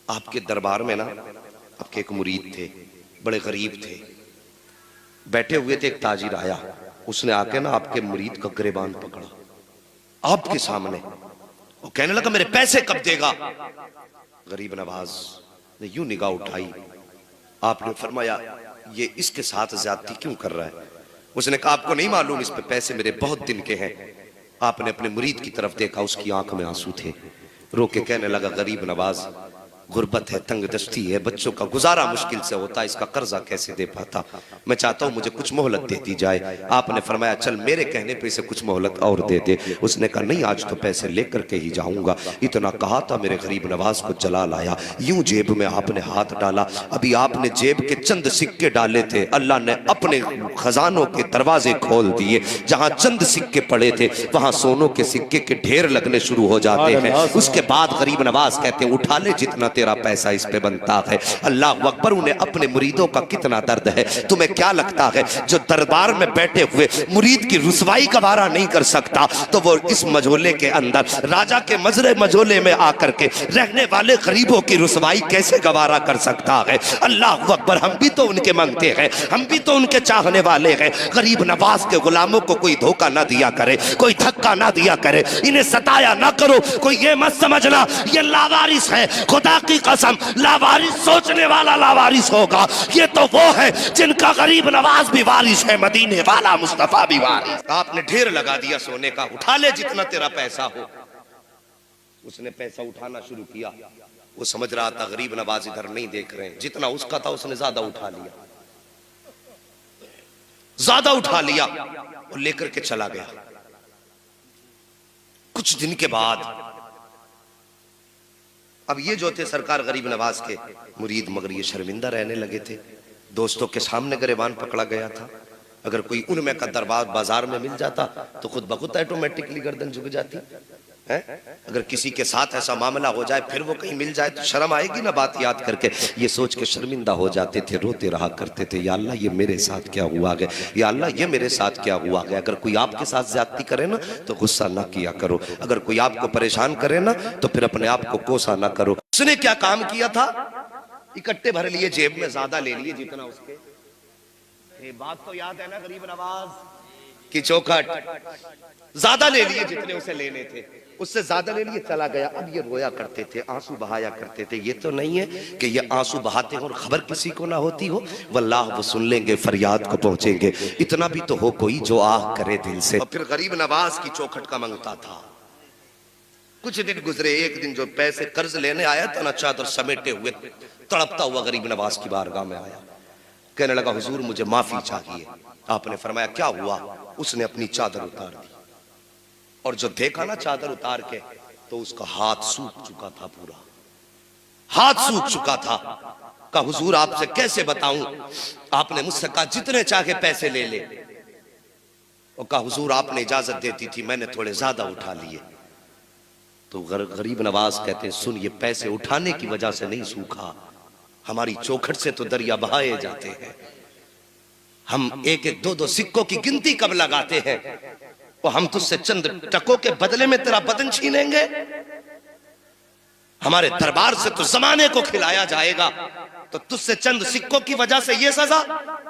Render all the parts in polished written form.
आपके दरबार में ना आपके एक मुरीद थे, बड़े गरीब थे, बैठे हुए थे। एक ताजिर आया, उसने आके ना आपके मुरीद का गिरेबान पकड़ा आपके सामने। वो कहने लगा मेरे पैसे कब देगा। गरीब नवाज ने यूं निगाह उठाई, आपने फरमाया ये इसके साथ ज्यादती क्यों कर रहा है। उसने कहा आपको नहीं मालूम इस पे पैसे मेरे बहुत दिन के हैं। आपने अपने मुरीद की तरफ देखा, उसकी आंख में आंसू थे। रो के कहने लगा गरीब नवाज, गुर्बत है, तंग दस्ती है, बच्चों का गुजारा मुश्किल से होता है, इसका कर्जा कैसे दे पाता। मैं चाहता हूं मुझे कुछ मोहलत दे दी जाए। आपने फरमाया चल मेरे कहने पे इसे कुछ मोहलत और दे दे। उसने कहा नहीं, आज तो पैसे लेकर के ही जाऊंगा। इतना कहा था मेरे गरीब नवाज को जलाल आया। यूं जेब में आपने हाथ डाला, अभी आपने जेब के चंद सिक्के डाले थे, अल्लाह ने अपने खजानों के दरवाजे खोल दिए। जहां चंद सिक्के पड़े थे वहां सोनों के सिक्के के ढेर लगने शुरू हो जाते हैं। उसके बाद गरीब नवाज कहते हैं उठा ले जितना तेरा पैसा इस पे बनता है। अल्लाह अकबर, उन्हें अपने मुरीदों का कितना दर्द है। तुम्हें क्या लगता है जो दरबार में बैठे हुए मुरीद की रुसवाई का वारा नहीं कर सकता, तो वो इस मझोले के अंदर राजा के मजरे मझोले में आकर के रहने वाले गरीबों की रुसवाई कैसे गवारा कर सकता है। अल्लाह अकबर, हम भी तो उनके मांगते हैं, हम भी तो उनके चाहने वाले हैं। गरीब नवाज के गुलामों को कोई धोखा ना दिया करे, कोई धक्का ना दिया करे, इन्हें सताया ना करो। कोई ये मत समझना ये लावारिस है, खुदा की कसम लावारिस सोचने वाला लावारिस होगा। ये तो वो है जिनका गरीब नवाज भी वारिस है, मदीने वाला मुस्तफा भी वारिस। आपने ढेर लगा दिया सोने का, उठा ले जितना तेरा पैसा हो। उसने पैसा उठाना शुरू किया। वो समझ रहा था गरीब नवाज इधर नहीं देख रहे हैं, जितना उसका था उसने ज्यादा उठा लिया, ज्यादा उठा लिया और लेकर के चला गया। कुछ दिन के बाद अब ये जो थे सरकार गरीब नवाज के मुरीद, मगर ये शर्मिंदा रहने लगे थे। दोस्तों के सामने गिरेबान पकड़ा गया था। अगर कोई उनमें का दरबार बाजार में मिल जाता तो खुद बखुद ऑटोमेटिकली गर्दन झुक जाती है। अगर किसी के साथ ऐसा मामला हो जाए, फिर वो कहीं मिल जाए तो शर्म आएगी ना बात याद करके। ये सोच के शर्मिंदा हो जाते थे, रोते रहा करते थे, या अल्लाह ये मेरे साथ क्या हुआ है, या अल्लाह ये मेरे साथ क्या हुआ है। अगर कोई आपके साथ ज्यादती करे ना तो गुस्सा ना किया करो, अगर कोई आपको परेशान करे ना तो फिर अपने आप को कोसा ना करो। उसने क्या काम किया था, इकट्ठे भर लिए जेब में, ज्यादा ले लिए जितना उसके। ये बात तो याद है ना गरीब नवाज की चौखट, ज्यादा ले लिए जितने उसे लेने थे, उससे ज्यादा ले लिए, चला गया। अब ये रोया करते थे, आंसू बहाया करते थे। ये तो नहीं है कि ये आंसू बहाते हो और खबर किसी को ना होती हो। वल्लाह वो सुन लेंगे, फरियाद को पहुंचेंगे। इतना भी तो हो कोई जो आह करे दिल से। और फिर गरीब नवाज की चौखट का मांगता था। कुछ दिन गुजरे, एक दिन जो पैसे कर्ज लेने आया था ना, चादर समेटे हुए तड़पता हुआ गरीब नवाज की बारगाह में आया। कहने लगा हुजूर मुझे माफी चाहिए। आपने फरमाया क्या हुआ। उसने अपनी चादर उतार दी और जो देखा ना चादर उतार के, तो उसका हाथ सूख चुका था, पूरा हाथ सूख चुका था। कहा हुजूर आपसे कैसे बताऊं। आपने मुझसे कहा जितने चाहे पैसे ले ले। और कहा हुजूर आपने इजाजत देती थी, मैंने थोड़े ज्यादा उठा लिए। तो गरीब नवाज कहते हैं सुन, ये पैसे उठाने की वजह से नहीं सूखा, हमारी चौखट से तो दरिया बहाए जाते हैं। हम एक एक दो दो सिक्कों की गिनती कब लगाते हैं, और हम तुझसे चंद टकों के बदले में तेरा बदन छीनेंगे। हमारे दरबार से तो जमाने को खिलाया जाएगा, तो तुझसे चंद सिक्कों की वजह से ये सजा।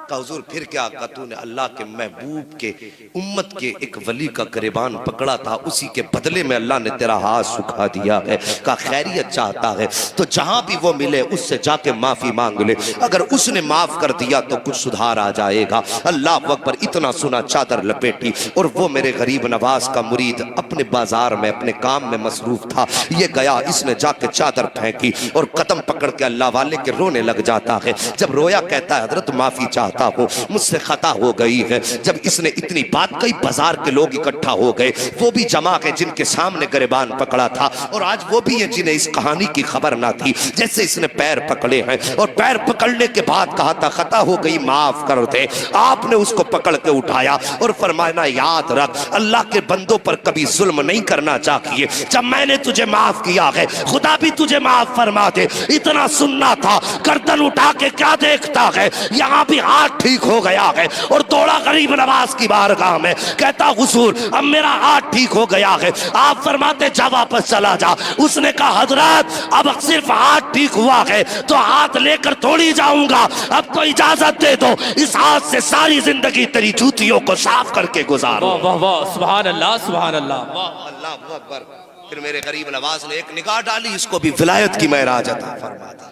का हुजूर फिर क्या। का तूने अल्लाह के महबूब के उम्मत के एक वली का गिरेबान पकड़ा था, उसी के बदले में अल्लाह ने तेरा हाथ सुखा दिया है। का खैरियत चाहता है तो जहां भी वो मिले उससे जाके माफी मांग ले, अगर उसने माफ कर दिया तो कुछ सुधार आ जाएगा। अल्लाह अकबर। इतना सुना, चादर लपेटी, और वो मेरे गरीब नवाज का मुरीद अपने बाजार में अपने काम में मसरूफ था। ये गया, इसने जाके चादर फेंकी और कदम पकड़ के अल्लाह वाले के रोने लग जाता है। जब रोया कहता है हजरत माफी चाहता हूं, मुझसे खता हो गई है। जब इसने इतनी बात कही, बाजार के लोग इकट्ठा हो गए, वो भी जमा है जिनके सामने गिरेबान पकड़ा था, और आज वो भी है जिन्हें इस कहानी की खबर ना थी। जैसे इसने पैर पकड़े हैं और पैर पकड़ने के बाद कहा था खता हो गई, माफ कर दे। आपने उसको पकड़ के उठाया और फरमाया याद रख, अल्लाह के बंदों पर कभी जुल्म नहीं करना चाहिए। जब मैंने तुझे माफ किया है, खुदा भी तुझे माफ फरमा दे। इतना सुनना था, गर्दन उठा के क्या देखता है, यहाँ भी हाथ हाथ ठीक हो गया है और दौड़ा गरीब नवाज की बारगाह में, कहता हुजूर अब मेरा हाथ ठीक हो गया है। आप फरमाते जा वापस चला जा। उसने कहा हजरत अब सिर्फ हाथ ठीक हुआ है तो हाथ लेकर थोड़ी जाऊंगा, अब तो इजाजत दे दो, इस हाथ से सारी जिंदगी तेरी जूतियों को साफ करके गुजारो। वाह वाह वाह, सुभान अल्लाह सुभान अल्लाह, वाह अल्लाह अकबर। फिर मेरे गरीब नवाज ने एक निगाह डाली, इसको भी विलायत की महराज अता फरमा दी।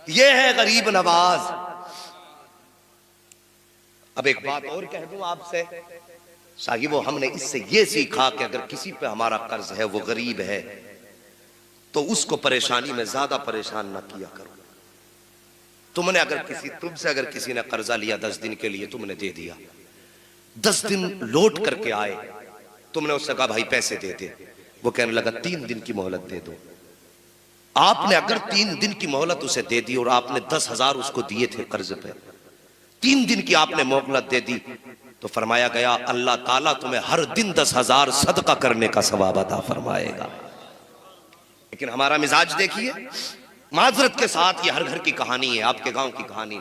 ये है गरीब नवाज। अब एक बात और कह दूं आपसे साहिबो, हमने इससे ये सीखा कि अगर किसी पे हमारा कर्ज है, वो गरीब है, तो उसको परेशानी में ज्यादा परेशान ना किया करो। तुमने तुमसे अगर किसी ने कर्जा लिया 10 दिन के लिए, तुमने दे दिया, 10 दिन लौट करके आए, तुमने उससे कहा भाई पैसे दे दे, वो कहने लगा 3 दिन की मोहलत दे दो। आपने अगर 3 दिन की मोहलत उसे दे दी और आपने 10,000 उसको दिए थे कर्ज पे, 3 दिन की आपने मोहलत दे दी, तो फरमाया गया अल्लाह ताला तुम्हें हर दिन 10,000 सदका करने का सवाब अता फरमाएगा। लेकिन हमारा मिजाज देखिए, माजरत के साथ ये हर घर की कहानी है, आपके गांव की कहानी नहीं।